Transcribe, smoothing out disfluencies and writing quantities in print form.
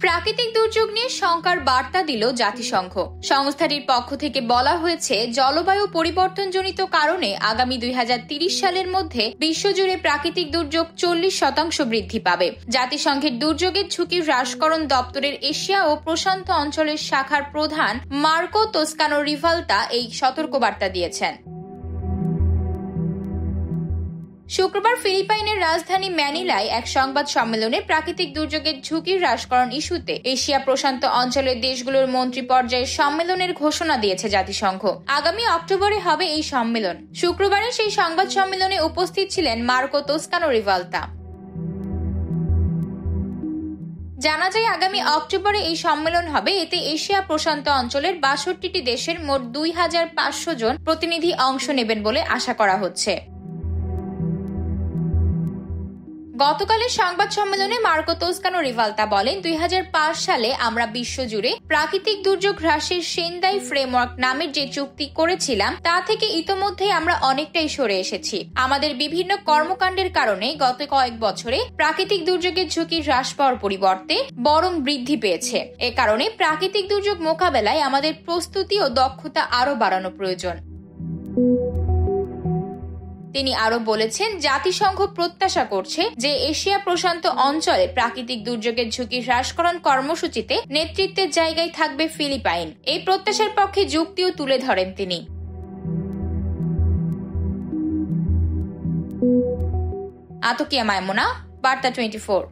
প্রাকৃতিক দুর্যোগ নিয়ে শঙ্কার বার্তা দিল জাতিসংঘ। সংস্থাটির পক্ষ থেকে বলা হয়েছে, জলবায়ু পরিবর্তনজনিত কারণে আগামী 2030 সালের মধ্যে বিশ্বজুড়ে প্রাকৃতিক দুর্যোগ 40% বৃদ্ধি পাবে। জাতিসংঘের দুর্যোগের ঝুঁকি হ্রাসকরণ দপ্তরের এশিয়া ও প্রশান্ত অঞ্চলের শাখার প্রধান মার্কো তোস্কানো রিভালতা এই সতর্কবার্তা দিয়েছেন। শুক্রবার ফিলিপাইনের রাজধানী ম্যানিলায় এক সংবাদ সম্মেলনে প্রাকৃতিক দুর্যোগের ঝুঁকি হ্রাসকরণ ইস্যুতে এশিয়া প্রশান্ত অঞ্চলের দেশগুলোর মন্ত্রী পর্যায়ের সম্মেলনের ঘোষণা দিয়েছে জাতিসংঘ। আগামী অক্টোবরে হবে এই সম্মেলন। শুক্রবারে সেই সংবাদ সম্মেলনে উপস্থিত ছিলেন মার্কো তোস্কানো রিভালতা। জানা যায়, আগামী অক্টোবরে এই সম্মেলন হবে। এতে এশিয়া প্রশান্ত অঞ্চলের 62টি দেশের মোট 2500 জন প্রতিনিধি অংশ নেবেন বলে আশা করা হচ্ছে। গতকালের সংবাদ সম্মেলনে মার্কো তোস্কানো রিভালতা বলেন, 2005 সালে আমরা বিশ্বজুড়ে প্রাকৃতিক দুর্যোগ হ্রাসের সেন্দাই ফ্রেমওয়ার্ক নামের যে চুক্তি করেছিলাম তা থেকে ইতোমধ্যেই আমরা অনেকটাই সরে এসেছি। আমাদের বিভিন্ন কর্মকাণ্ডের কারণে গত কয়েক বছরে প্রাকৃতিক দুর্যোগের ঝুঁকি হ্রাস পাওয়ার পরিবর্তে বরং বৃদ্ধি পেয়েছে। এ কারণে প্রাকৃতিক দুর্যোগ মোকাবেলায় আমাদের প্রস্তুতি ও দক্ষতা আরও বাড়ানো প্রয়োজন। তিনি আরো বলেছেন, জাতিসংঘ প্রত্যাশা করছে যে এশিয়া প্রশান্ত অঞ্চলে প্রাকৃতিক দুর্যোগের ঝুঁকি হ্রাসকরণ কর্মসূচিতে নেতৃত্বের জায়গায় থাকবে ফিলিপাইন। এই প্রত্যাশার পক্ষে যুক্তিও তুলে ধরেন তিনি। আতকিয়া মাইমুনা, বার্তা 24।